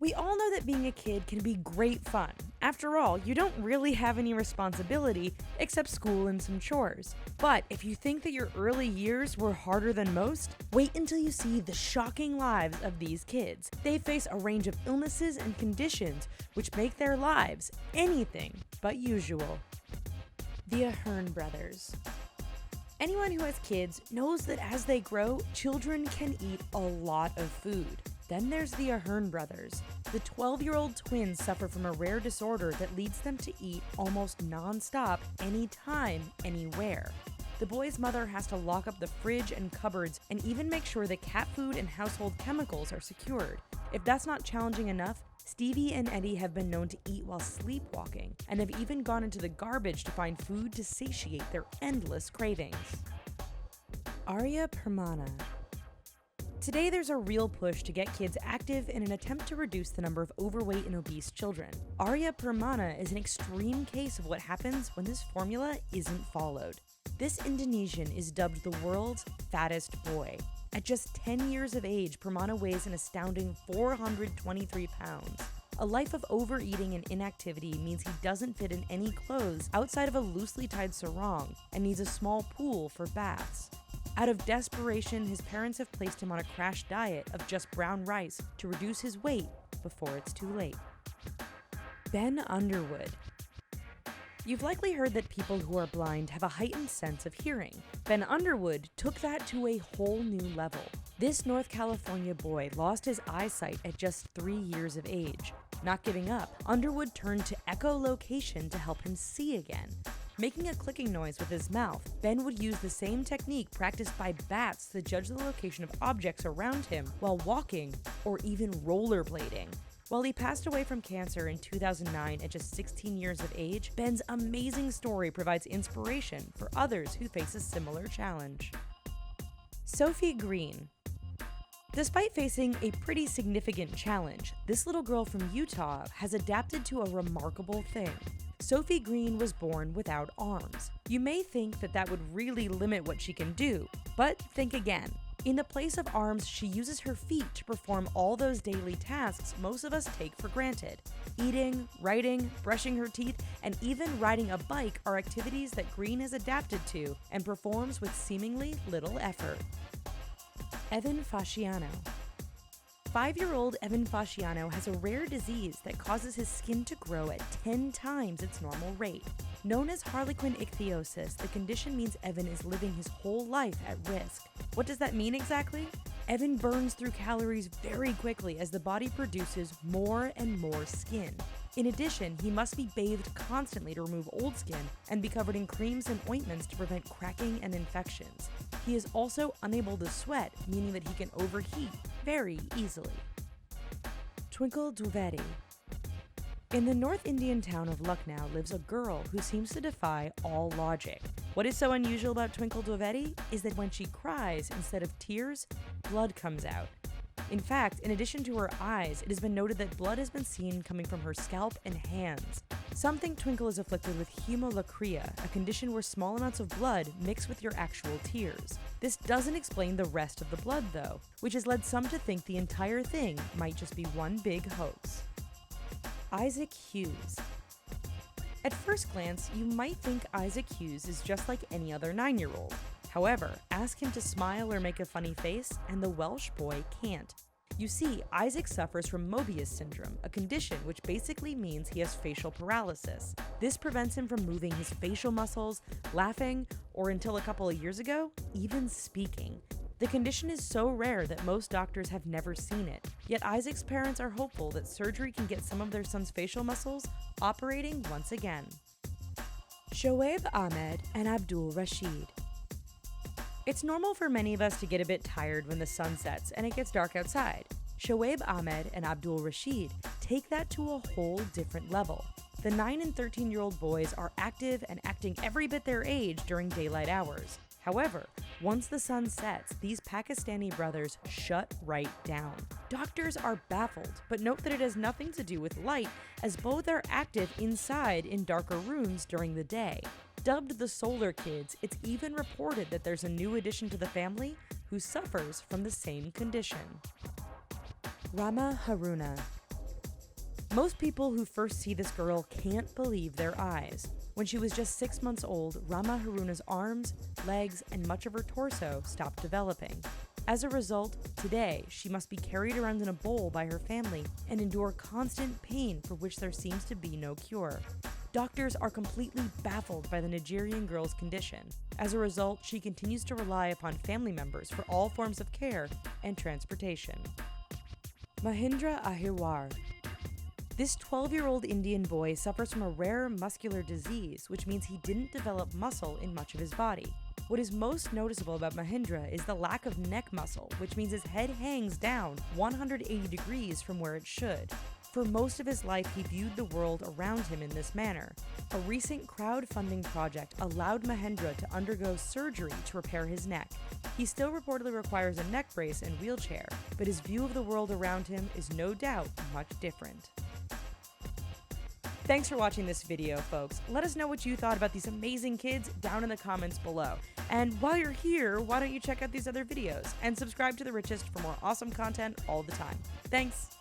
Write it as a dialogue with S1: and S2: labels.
S1: We all know that being a kid can be great fun. After all, you don't really have any responsibility except school and some chores. But if you think that your early years were harder than most, wait until you see the shocking lives of these kids. They face a range of illnesses and conditions which make their lives anything but usual. The AHERN brothers. Anyone who has kids knows that as they grow, children can eat a lot of food. Then there's the AHERN brothers. The 12-year-old twins suffer from a rare disorder that leads them to eat almost non-stop, anytime, anywhere. The boy's mother has to lock up the fridge and cupboards and even make sure that cat food and household chemicals are secured. If that's not challenging enough, Stevie and Eddie have been known to eat while sleepwalking and have even gone into the garbage to find food to satiate their endless cravings. ARYA PERMANA. Today there's a real push to get kids active in an attempt to reduce the number of overweight and obese children. ARYA PERMANA is an extreme case of what happens when this formula isn't followed. This Indonesian is dubbed the world's fattest boy. At just 10 years of age, PERMANA weighs an astounding 423 pounds. A life of overeating and inactivity means he doesn't fit in any clothes outside of a loosely tied sarong and needs a small pool for baths. Out of desperation, his parents have placed him on a crash diet of just brown rice to reduce his weight before it's too late. Ben Underwood. You've likely heard that people who are blind have a heightened sense of hearing. Ben Underwood took that to a whole new level. This North California boy lost his eyesight at just 3 years of age. Not giving up, Underwood turned to echolocation to help him see again. Making a clicking noise with his mouth, Ben would use the same technique practiced by bats to judge the location of objects around him while walking or even rollerblading. While he passed away from cancer in 2009 at just 16 years of age, Ben's amazing story provides inspiration for others who face a similar challenge. Sophie Green. Despite facing a pretty significant challenge, this little girl from Utah has adapted to a remarkable thing. Sophie Green was born without arms. You may think that that would really limit what she can do, but think again. In the place of arms, she uses her feet to perform all those daily tasks most of us take for granted. Eating, writing, brushing her teeth, and even riding a bike are activities that Green has adapted to and performs with seemingly little effort. Evan Fasciano. 5-year-old Evan Fasciano has a rare disease that causes his skin to grow at 10 times its normal rate. Known as harlequin ichthyosis, the condition means Evan is living his whole life at risk. What does that mean exactly? Evan burns through calories very quickly as the body produces more and more skin. In addition, he must be bathed constantly to remove old skin and be covered in creams and ointments to prevent cracking and infections. He is also unable to sweat, meaning that he can overheat very easily. Twinkle Duveri. In the North Indian town of Lucknow lives a girl who seems to defy all logic. What is so unusual about Twinkle Duveri is that when she cries, instead of tears, blood comes out. In fact, in addition to her eyes, it has been noted that blood has been seen coming from her scalp and hands. Some think Twinkle is afflicted with hemolacria, a condition where small amounts of blood mix with your actual tears. This doesn't explain the rest of the blood, though, which has led some to think the entire thing might just be one big hoax. Isaac Hughes. At first glance, you might think Isaac Hughes is just like any other 9-year-old. However, ask him to smile or make a funny face, and the Welsh boy can't. You see, Isaac suffers from Mobius syndrome, a condition which basically means he has facial paralysis. This prevents him from moving his facial muscles, laughing, or until a couple of years ago, even speaking. The condition is so rare that most doctors have never seen it, yet Isaac's parents are hopeful that surgery can get some of their son's facial muscles operating once again. Shoaib Ahmed and Abdul Rashid. It's normal for many of us to get a bit tired when the sun sets and it gets dark outside. Shoaib Ahmed and Abdul Rashid take that to a whole different level. The 9 and 13-year-old boys are active and acting every bit their age during daylight hours. However, once the sun sets, these Pakistani brothers shut right down. Doctors are baffled, but note that it has nothing to do with light, as both are active inside in darker rooms during the day. Dubbed the Solar Kids, it's even reported that there's a new addition to the family who suffers from the same condition. RAHMA HARUNA. Most people who first see this girl can't believe their eyes. When she was just 6 months old, RAHMA Haruna's arms, legs, and much of her torso stopped developing. As a result, today, she must be carried around in a bowl by her family and endure constant pain for which there seems to be no cure. Doctors are completely baffled by the Nigerian girl's condition. As a result, she continues to rely upon family members for all forms of care and transportation. Mahendra AHIRWAR. This 12-year-old Indian boy suffers from a rare muscular disease, which means he didn't develop muscle in much of his body. What is most noticeable about Mahendra is the lack of neck muscle, which means his head hangs down 180 degrees from where it should. For most of his life, he viewed the world around him in this manner. A recent crowdfunding project allowed Mahendra to undergo surgery to repair his neck. He still reportedly requires a neck brace and wheelchair, but his view of the world around him is no doubt much different. Thanks for watching this video, folks. Let us know what you thought about these amazing kids down in the comments below. And while you're here, why don't you check out these other videos and subscribe to The Richest for more awesome content all the time. Thanks!